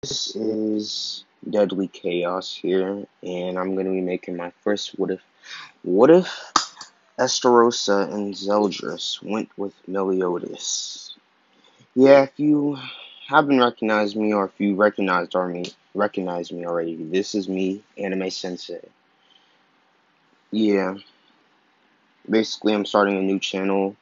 This is Deadly Chaos here, and I'm gonna be making my first what if. What if Estarossa and Zeldris went with Meliodas? Yeah, if you haven't recognized me, or if you recognize me already, this is me, Anime Sensei. Yeah, basically, I'm starting a new channel.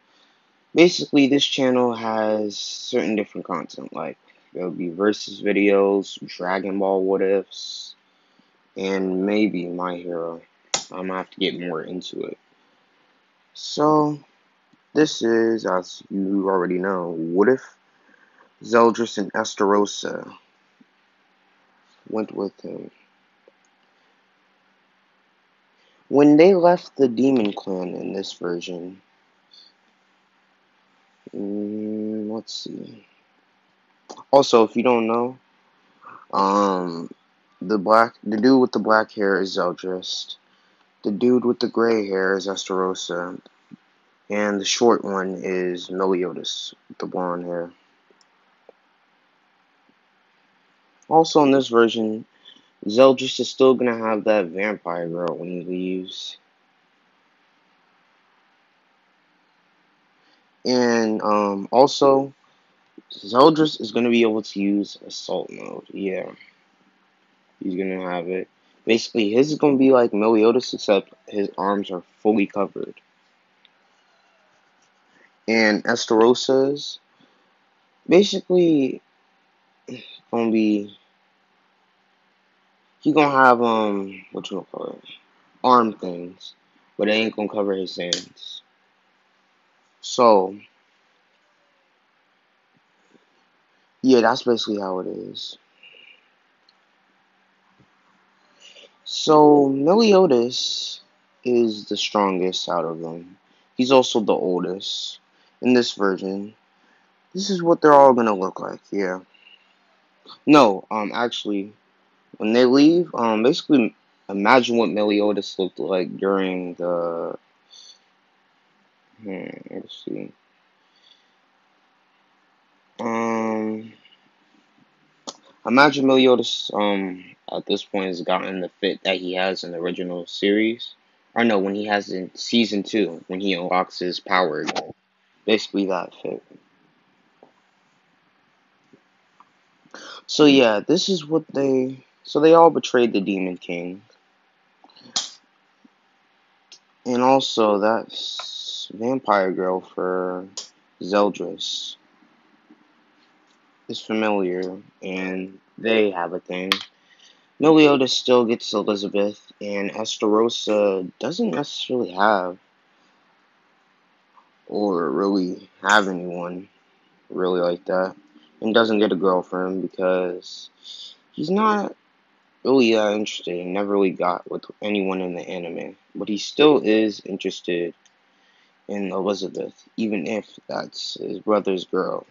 Basically, this channel has certain different content, like there'll be versus videos, Dragon Ball what ifs, and maybe My Hero. I'm gonna have to get more into it. So, this is, as you already know, what if Zeldris and Estarossa went with him? When they left the Demon Clan in this version, let's see. Also, if you don't know, um, the dude with the black hair is Zeldris. The dude with the gray hair is Estarossa, and the short one is Meliodas with the blonde hair. Also, in this version, Zeldris is still gonna have that vampire girl when he leaves. And also, Zeldris is gonna be able to use assault mode. Yeah, he's gonna have it. Basically, his is gonna be like Meliodas, except his arms are fully covered. And Esterossa's basically gonna be he gonna have what you gonna call it, arm things, but it ain't gonna cover his hands. So yeah, that's basically how it is. So Meliodas is the strongest out of them. He's also the oldest. In this version, this is what they're all gonna look like. Yeah. No, actually, when they leave, basically, imagine what Meliodas looked like during the. Let's see. Um, imagine Meliodas, at this point has gotten the fit that he has in the original series. Or no, when he has in season 2, when he unlocks his power again. Basically that fit. So yeah, this is what they. So they all betrayed the Demon King, and also that vampire girl for Zeldris is familiar, and they have a thing. Meliodas still gets Elizabeth, and Estarossa doesn't necessarily have or really have anyone really like that, and doesn't get a girlfriend because he's not really interested and never really got with anyone in the anime. But he still is interested in Elizabeth, even if that's his brother's girl.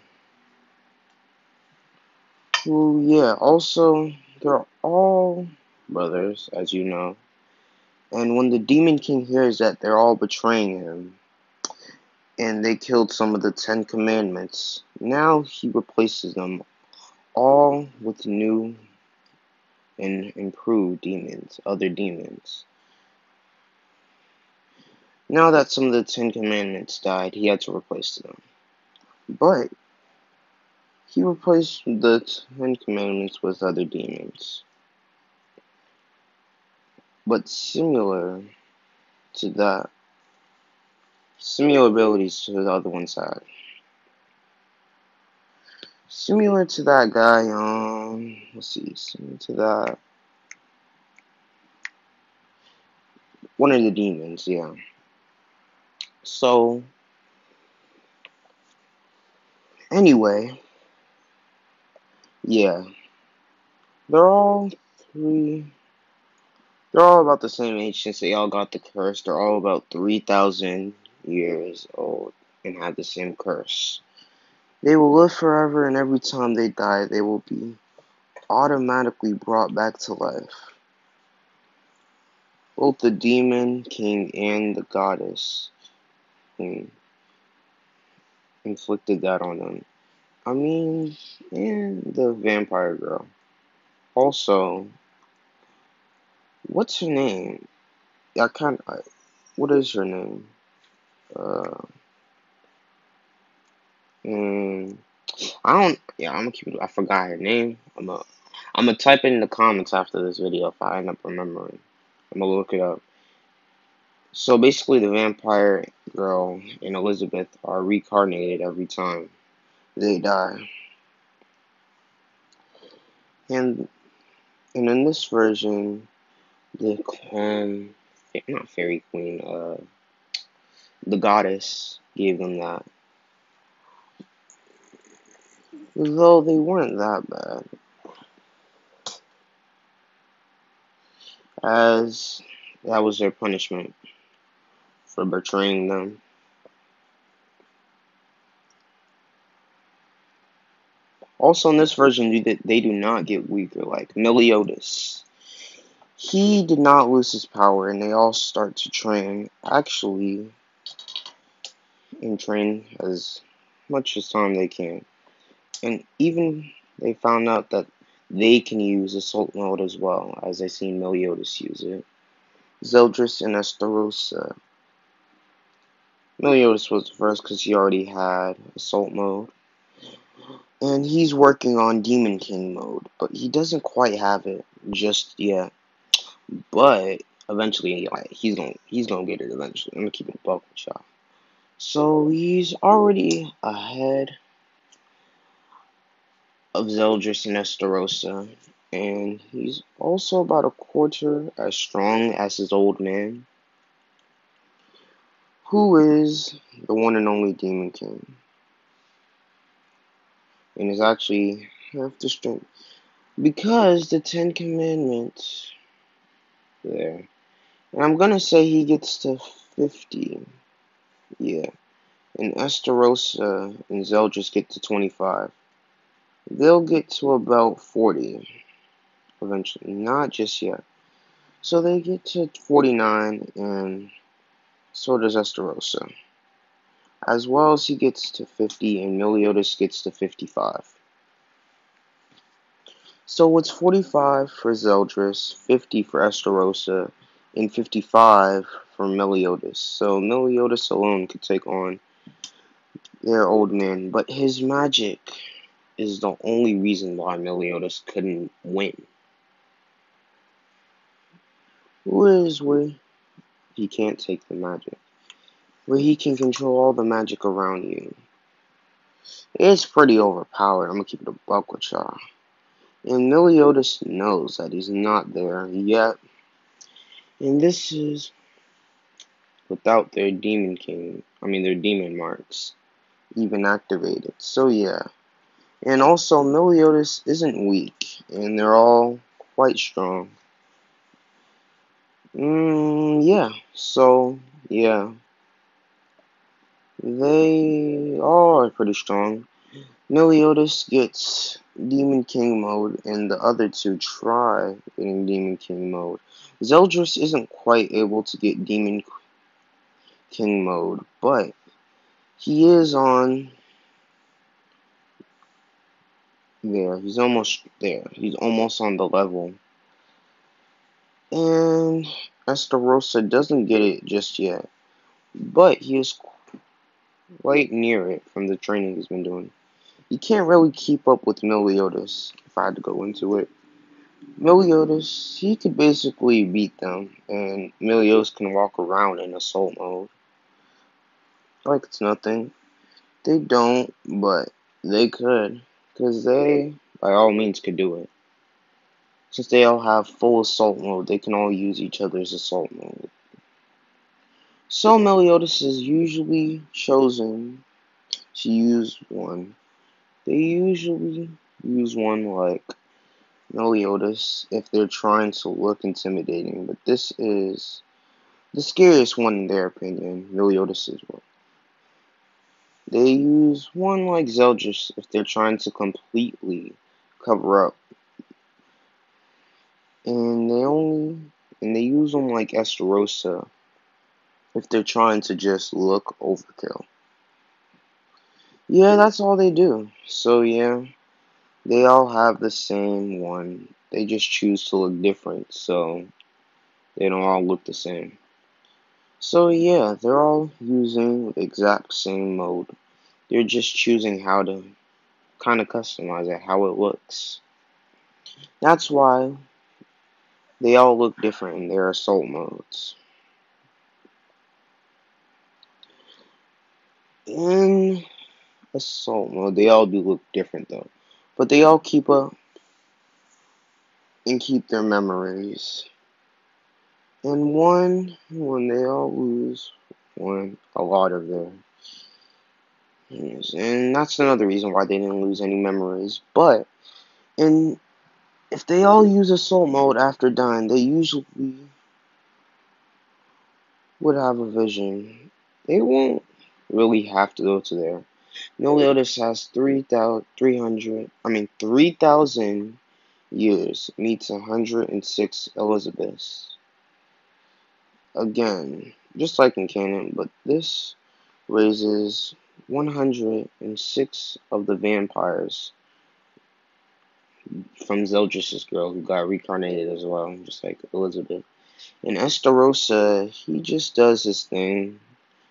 Well, yeah, also, they're all brothers, as you know. And when the Demon King hears that they're all betraying him, and they killed some of the 10 Commandments, now he replaces them all with new and improved demons, other demons. Now that some of the 10 Commandments died, he had to replace them. But he replaced the 10 Commandments with other demons. But to that, similar abilities to the other ones had. Similar to that guy, let's see, similar to that, one of the demons, yeah. So, anyway, yeah, they're all three, they're all about the same age since they all got the curse. They're all about 3,000 years old and have the same curse. They will live forever, and every time they die, they will be automatically brought back to life. Both the demon king and the goddess queen inflicted that on them. I mean, and the vampire girl. Also, what's her name? I can't. What is her name? Uh, mm, I don't. Yeah, I'm gonna keep it. I forgot her name. I'm gonna type it in the comments after this video if I end up remembering. I'm gonna look it up. So basically, the vampire girl and Elizabeth are reincarnated every time they die, and in this version, the not fairy queen, the goddess gave them that. Though they weren't that bad, as that was their punishment for betraying them. Also, in this version, they do not get weaker, like Meliodas. He did not lose his power, and they all start to train, actually, and train as much as time they can. And even they found out that they can use assault mode as well, as I seen Meliodas use it. Zeldris and estarossa. Meliodas was the first because he already had assault mode. And he's working on Demon King mode, but he doesn't quite have it just yet. But eventually, like, he's gonna get it eventually. I'm gonna keep it a buck with y'all. So he's already ahead of Zeldris and estarossa, and he's also about a quarter as strong as his old man, who is the one and only Demon King, and is actually half the strength because the Ten Commandments there. And I'm gonna say he gets to 50. Yeah. And estarossa and Zeldris get to 25. They'll get to about 40 eventually. Not just yet. So they get to 49, and so does estarossa. As well as he gets to 50, and Meliodas gets to 55. So it's 45 for Zeldris, 50 for estarossa, and 55 for Meliodas. So Meliodas alone could take on their old man, but his magic is the only reason why Meliodas couldn't win. Who is where he can't take the magic, where he can control all the magic around you. It's pretty overpowered. I'm gonna keep it a buck with y'all. And Meliodas knows that he's not there yet, and this is without their their demon marks even activated. So yeah. And also, Meliodas isn't weak, and they're all quite strong. Yeah. So, yeah. They all are pretty strong. Meliodas gets Demon King mode, and the other two try getting Demon King mode. Zeldris isn't quite able to get Demon King mode, but he is on there. He's almost there. He's almost on the level. And estarossa doesn't get it just yet, but he is quite near it from the training he's been doing. He can't really keep up with Meliodas, if I had to go into it. Meliodas, he could basically beat them, and Meliodas can walk around in assault mode like it's nothing. They don't, but they could, because they, by all means, could do it. Since they all have full assault mode, they can all use each other's assault mode. So Meliodas is usually chosen to use one. They usually use one like Meliodas if they're trying to look intimidating, but this is the scariest one in their opinion. Meliodas is one. They use one like Zeldris if they're trying to completely cover up, and they use them like estarossa if they're trying to just look overkill. Yeah, that's all they do. So yeah, they all have the same one They just choose to look different, so they don't all look the same. So yeah, they're all using the exact same mode. They're just choosing how to kind of customize it, how it looks. That's why they all look different in their assault modes. In assault mode, they all do look different though. But they all keep up and keep their memories. And when they all lose a lot of their memories. And that's another reason why they didn't lose any memories. But in if they all use assault mode after dying, they usually would have a vision. They won't really have to go to there. Meliodas has 3,000 years, meets 106 Elizabeths. Again, just like in canon, but this raises 106 of the vampires from Zeldris' girl who got reincarnated as well, just like Elizabeth. And Estarossa, he just does his thing,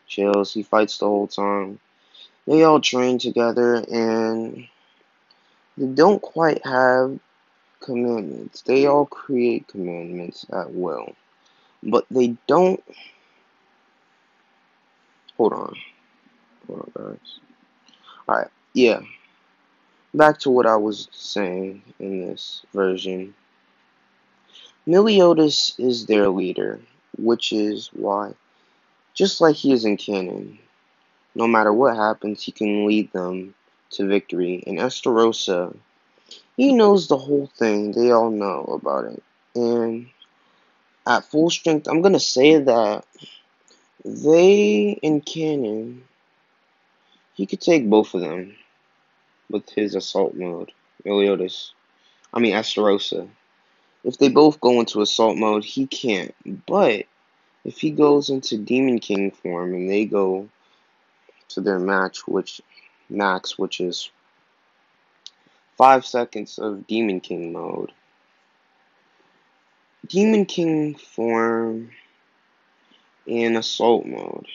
chills, he fights the whole time. They all train together, and they don't quite have commandments. They all create commandments at will. But they don't. Hold on. Hold on, guys. Alright, yeah. Back to what I was saying in this version. Meliodas is their leader, which is why, just like he is in canon, no matter what happens, he can lead them to victory. And Estarossa, he knows the whole thing. They all know about it. And at full strength, I'm gonna say that they, in canon, he could take both of them with his assault mode. Meliodas. Estarossa. If they both go into assault mode, he can't. But if he goes into Demon King form and they go to their max, which is 5 seconds of Demon King mode. Demon King form in assault mode.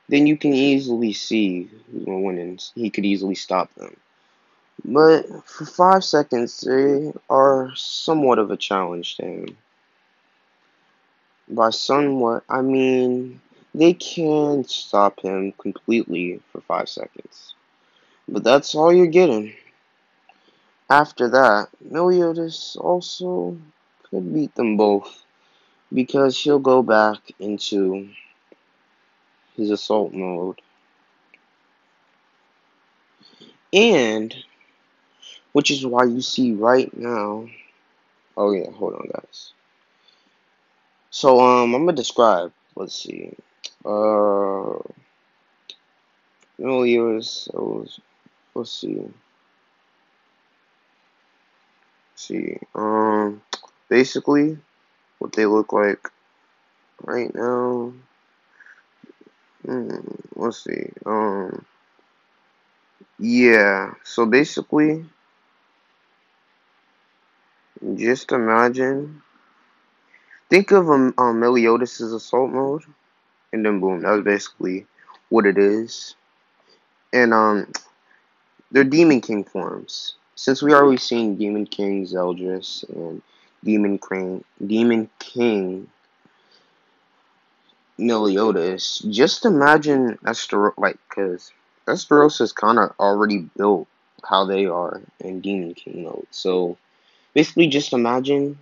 Then you can easily see who's gonna win and he could easily stop them. But for 5 seconds, they are somewhat of a challenge to him. By somewhat, I mean they can stop him completely for 5 seconds. But that's all you're getting. After that, Meliodas also could beat them both because he'll go back into his assault mode. And, which is why you see right now. Oh yeah, hold on guys. So I'm gonna describe. Let's see. Meliodas. Let's see. Basically, what they look like right now. Let's see. Yeah. So basically, just imagine. Think of Meliodas' assault mode, and then boom, that's basically what it is. And they're Demon King forms. Since we already seen Demon King Zeldris and Demon King Meliodas, just imagine because Estarossa is kind of already built how they are in Demon King mode. So basically, just imagine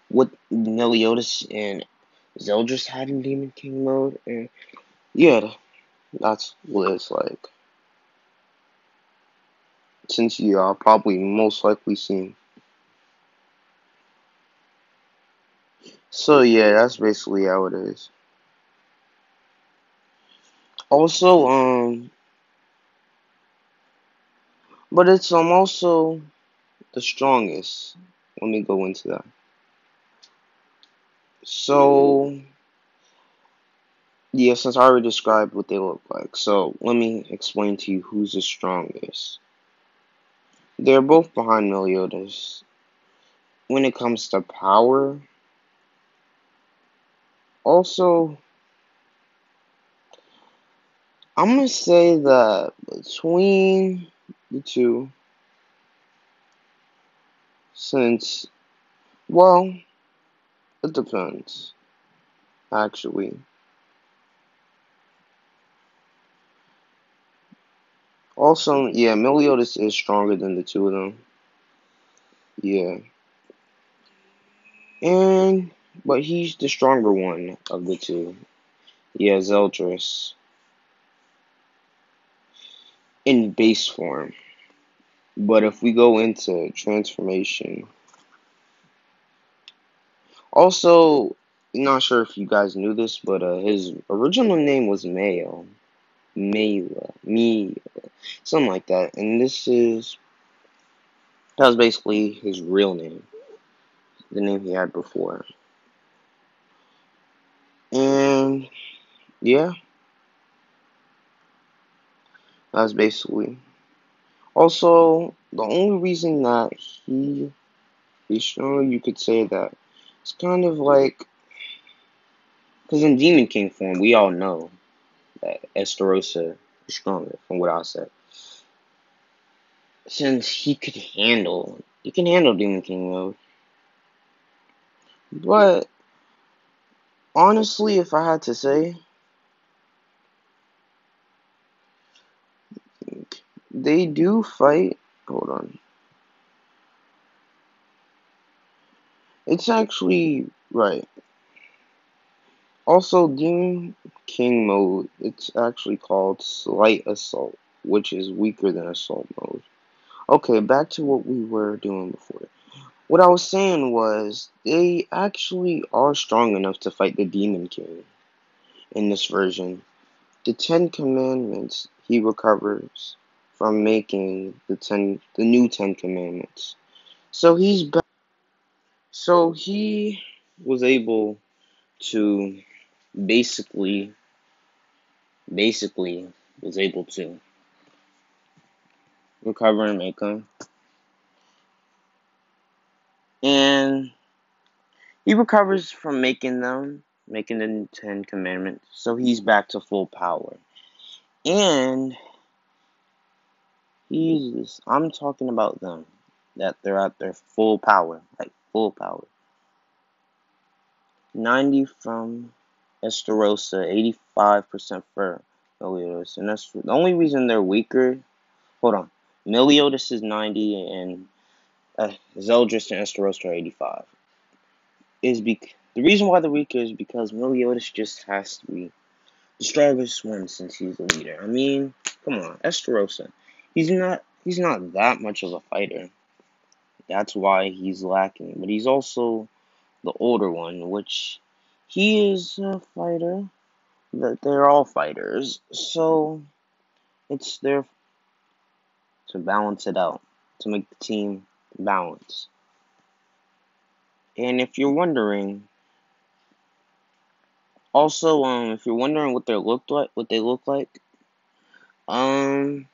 what Meliodas and Zeldris had in Demon King mode, and yeah, that's what it's like. Since you are probably most likely seen. So yeah, that's basically how it is. Also, but it's also the strongest. Let me go into that. So yeah, since I already described what they look like, so let me explain to you who's the strongest. They're both behind Meliodas. when it comes to power, also, I'm gonna say that between the two, since, well, it depends, actually. Also, yeah, Meliodas is stronger than the two of them. Yeah. And, but he's the stronger one of the two. Yeah, Zeldris. In base form. But if we go into transformation. Also, not sure if you guys knew this, but his original name was Mayo. Mela. Me. Something like that. And that was basically his real name. The name he had before. And, yeah, that was basically. Also, the only reason that he's stronger, you could say that it's kind of like, because in Demon King form, we all know that estarossa is stronger, from what I said. Since he can handle Demon King mode. But, honestly, if I had to say, they do fight. Hold on. It's actually, right. Also, Demon King mode, it's actually called Slight Assault, which is weaker than Assault mode. Okay, back to what we were doing before. What I was saying was, they actually are strong enough to fight the Demon King in this version. The Ten Commandments he recovers from making the new Ten Commandments. So he was able to basically basically was able to recover and make them. And he recovers from making the Ten Commandments. So he's back to full power. And I'm talking about them, that they're at their full power, like full power. 90 from estarossa, 85% for meliodas. And that's the only reason they're weaker. Hold on. Meliodas is 90 and zeldris and estarossa are 85. The reason why they're weaker is because Meliodas just has to be the strongest one since he's the leader. I mean, come on, estarossa. He's not that much of a fighter. That's why he's lacking. But he's also the older one, which he is a fighter. But they're all fighters, so it's there to balance it out, to make the team balance. And if you're wondering, also, if you're wondering what they look like, um,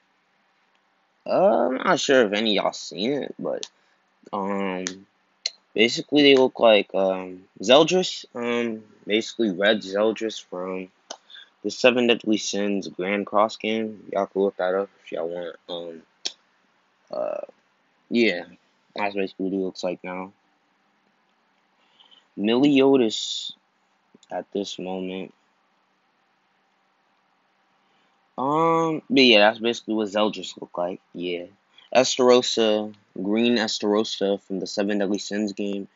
I'm not sure if any of y'all seen it, but um, basically they look like Zeldris, basically red Zeldris from the Seven Deadly Sins Grand Cross game. Y'all can look that up if y'all want. Uh, yeah, that's basically what he looks like now. Meliodas at this moment. But yeah, that's basically what Zeldris look like. Yeah. Estarossa, green Estarossa from the Seven Deadly Sins game,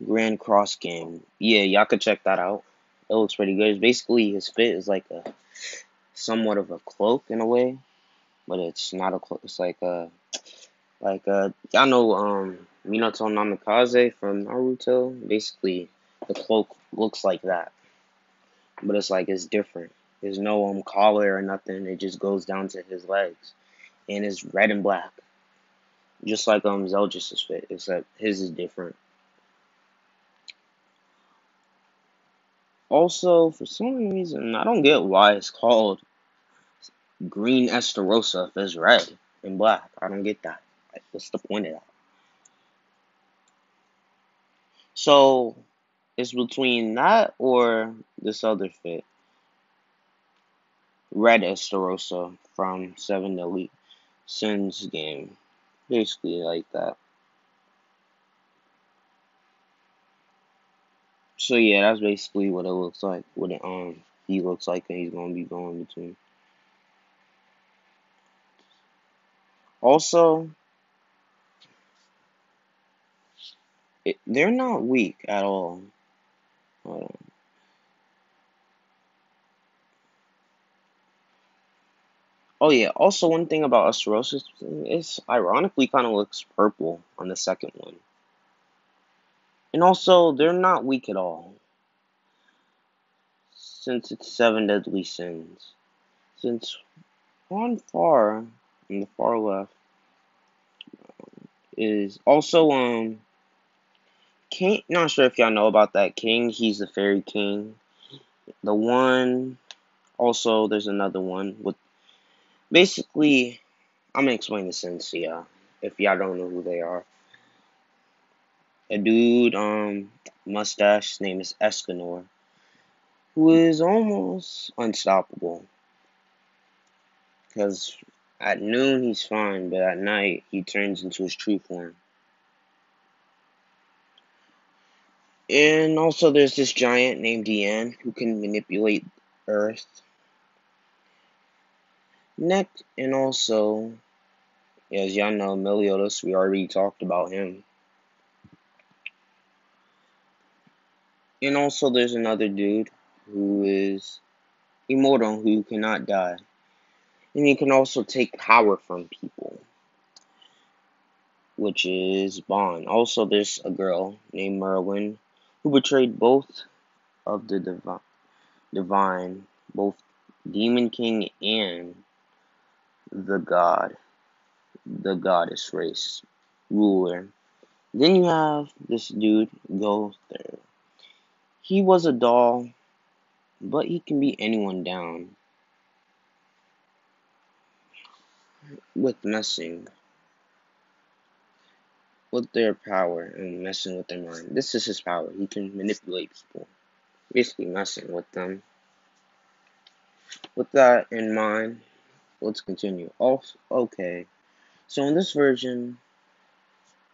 Grand Cross game. Yeah, y'all could check that out. It looks pretty good. It's basically his fit is like a somewhat of a cloak in a way, but it's not a cloak. It's y'all know Minato Namikaze from Naruto. Basically, the cloak looks like that, but it's different. There's no collar or nothing. It just goes down to his legs, and it's red and black, just like Zeldris' fit, except his is different. Also, for some reason, I don't get why it's called Green Estarossa if it's red and black. I don't get that. Like, what's the point of that? So it's between that or this other fit, Red Estarossa from Seven Deadly Sins game. Basically like that. So yeah, that's basically what it looks like. What it he looks like, and he's gonna be going between. Also, they're not weak at all. Hold on. Oh yeah. Also, one thing about Estarossa is ironically kind of looks purple on the second one, and also they're not weak at all since it's Seven Deadly Sins. Since on far in the far left is also King. Not sure if y'all know about that king. He's the fairy king. The one. Also, there's another one with basically. I'm gonna explain the sense to y'all if y'all don't know who they are. A dude, mustache. His name is Escanor, who is almost unstoppable. Because at noon he's fine, but at night he turns into his true form. And also, there's this giant named Deanne who can manipulate Earth. Next, and also, as y'all know, Meliodas, we already talked about him. And also, there's another dude who is immortal, who cannot die. And he can also take power from people, which is Bond. Also, there's a girl named Merlin who betrayed both of the divine, both Demon King and the god, the goddess race ruler. Then you have this dude, Gother. He was a doll, but he can beat anyone down with messing with their power and messing with their mind. This is his power. He can manipulate people, basically messing with them. With that in mind, let's continue. Also, okay, so in this version,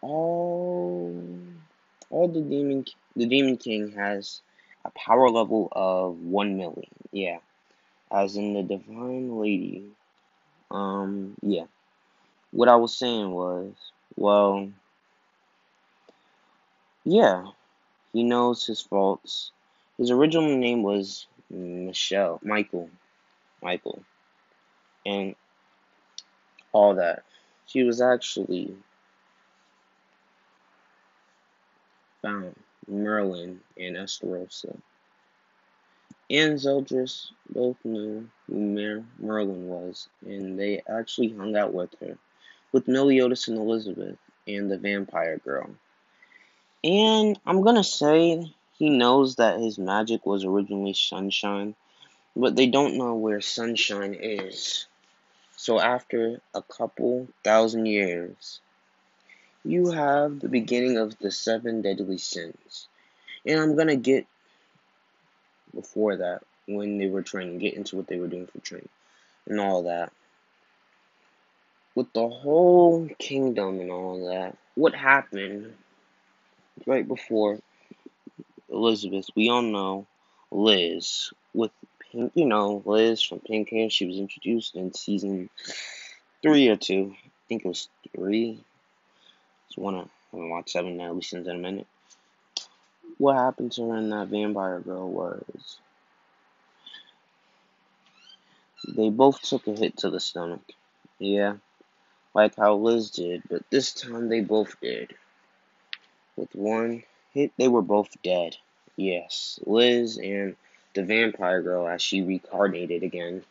all the demon king has a power level of 1 million. Yeah, as in the divine lady. Yeah. What I was saying was, well, yeah, he knows his faults. His original name was Michael, and all that. She was actually found Merlin and Estarossa. And Zeldris both knew who Merlin was, and they actually hung out with her, with Meliodas and Elizabeth, and the vampire girl. And I'm gonna say he knows that his magic was originally sunshine, but they don't know where sunshine is. So after a couple thousand years, you have the beginning of the seven deadly sins. And I'm gonna get before that, when they were training, get into what they were doing for training and all that. With the whole kingdom and all that, what happened right before Elizabeth? We all know Liz with Pink, Liz from Pink Hair. She was introduced in season 3 or 2. I think it was 3. I haven't watched 7 now, at least in a minute. What happened to her and that vampire girl was they both took a hit to the stomach. Yeah, like how Liz did, but this time they both did. With one hit, they were both dead. Yes, Liz and the vampire girl, as she reincarnated again,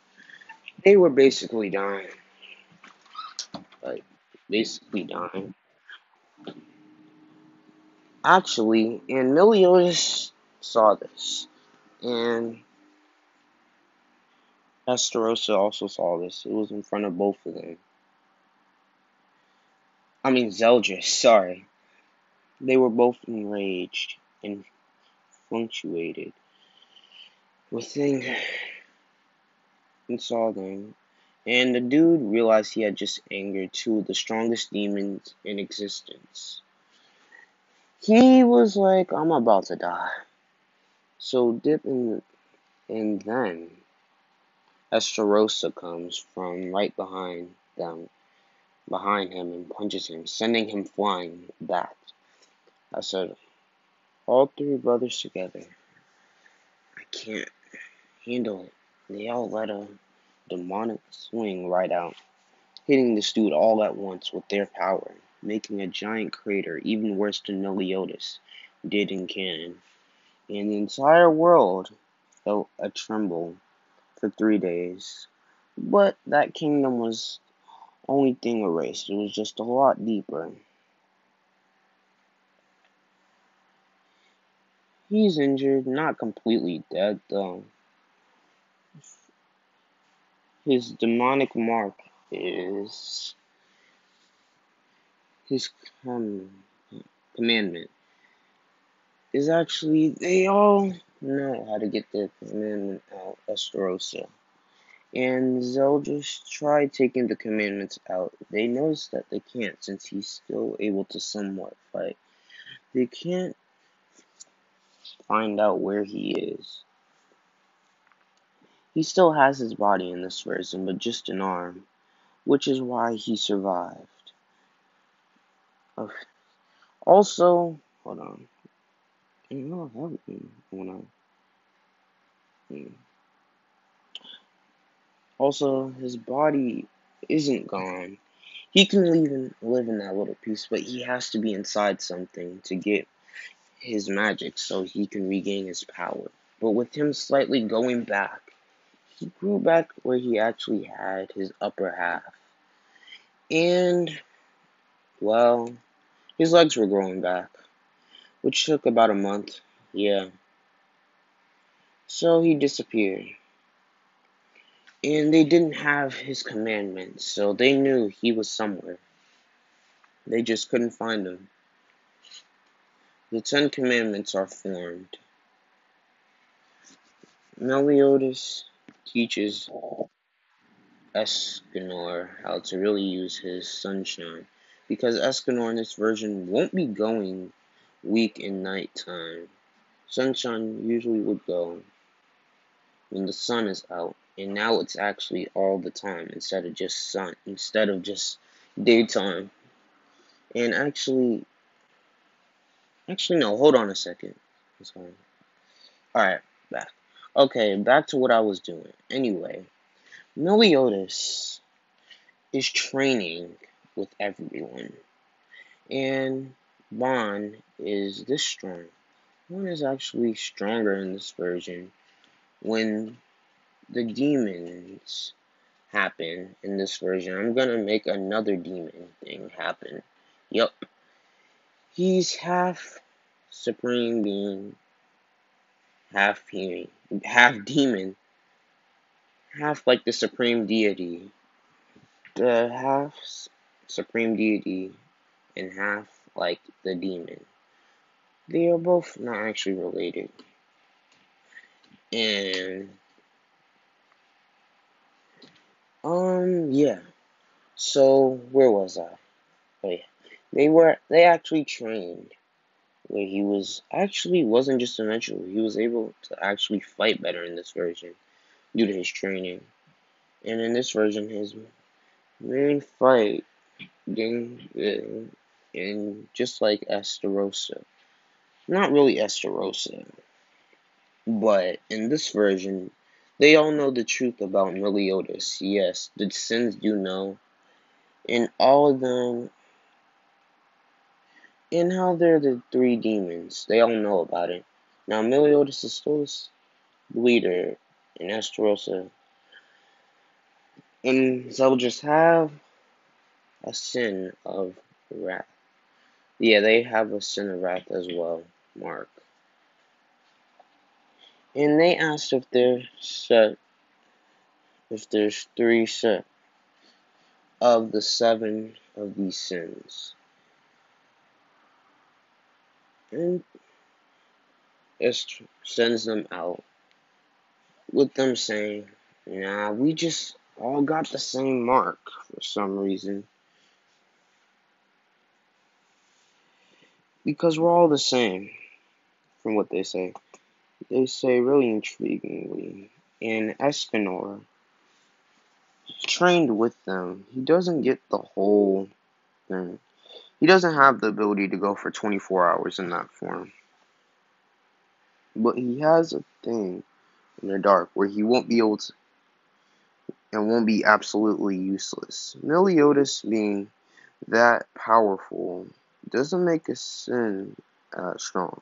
they were basically dying. Like, basically dying. Actually, and Meliodas saw this, and Estarossa also saw this. It was in front of both of them. I mean, Zeldris, sorry. They were both enraged. infatuated with things and saw them. And the dude realized he had just angered two of the strongest demons in existence. He was like, I'm about to die. So dip in, and then estarossa comes from right behind him and punches him, sending him flying back. I said, all three brothers together. I can't handle it. They all let a demonic swing right out, hitting this dude all at once with their power, making a giant crater even worse than Meliodas did in canon. And the entire world felt a tremble for 3 days. But that kingdom was only thing erased. It was just a lot deeper. He's injured, not completely dead though. His demonic mark is his commandment. Is actually, they all know how to get their commandment out, estarossa. And zeldris tried taking the commandments out. They noticed that they can't, since he's still able to somewhat fight. They can't find out where he is. He still has his body in this version, but just an arm, which is why he survived. Also, hold on. You know, also, his body isn't gone. He can live in that little piece, but he has to be inside something to get his magic so he can regain his power. But with him slightly going back, he grew back where he actually had his upper half. And, well, his legs were growing back, which took about a month. Yeah. So he disappeared. And they didn't have his commandments, so they knew he was somewhere. They just couldn't find him. The 10 Commandments are formed. Meliodas teaches Escanor how to really use his sunshine, because Escanor in this version won't be going weak in nighttime. Sunshine usually would go when the sun is out, and now it's actually all the time instead of just daytime. And actually no, hold on a second. Alright, back. Okay, back to what I was doing. Anyway, Meliodas is training with everyone. And Bon is this strong. Bon is actually stronger in this version. When the demons happen in this version, I'm gonna make another demon thing happen. Yup. He's half supreme being, half demon, half like the supreme deity. The half supreme deity and half like the demon. They are both not actually related. And yeah. So where was I? Oh yeah. They actually trained where he wasn't just dimensional, he was able to actually fight better in this version due to his training. And in this version his main fight and just like estarossa. Not really estarossa, but in this version, they all know the truth about Meliodas. Yes, the sins do know, and all of them, and how they're the three demons. They all know about it. Now, Meliodas is still the leader in estarossa, and they'll just have a sin of wrath. Yeah, they have a sin of wrath as well, Mark. And they asked if there's 3 set of the 7 of these sins. And sends them out with them saying, nah, we just all got the same mark for some reason. Because we're all the same, from what they say. They say really intriguingly, and Escanor trained with them. He doesn't get the whole thing. He doesn't have the ability to go for 24 hours in that form. But he has a thing in the dark where he won't be able to and won't be absolutely useless. Meliodas being that powerful doesn't make a sin strong.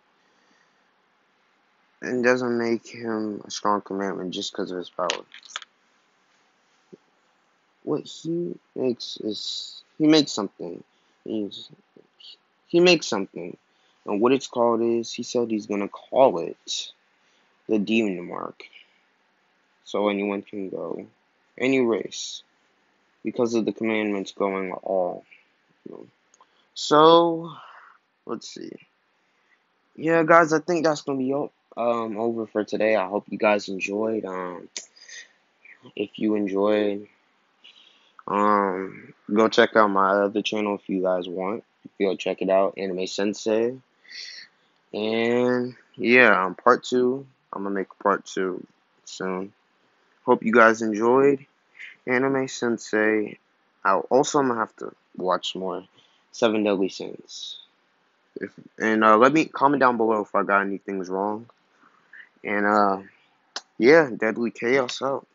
And doesn't make him a strong commandment just because of his power. What he makes is he makes something. He makes something. And what it's called is he said he's gonna call it the demon mark. So anyone can go. Any race. Because of the commandments going all. So let's see. Yeah, guys, I think that's gonna be over for today. I hope you guys enjoyed. If you enjoyed, go check out my other channel if you guys want. Go check it out, Anime Sensei. And yeah, part two. I'm gonna make a part two soon. Hope you guys enjoyed Anime Sensei. I'm gonna have to watch more Seven Deadly Sins. And let me comment down below if I got anything wrong. And yeah, Deadly Chaos out.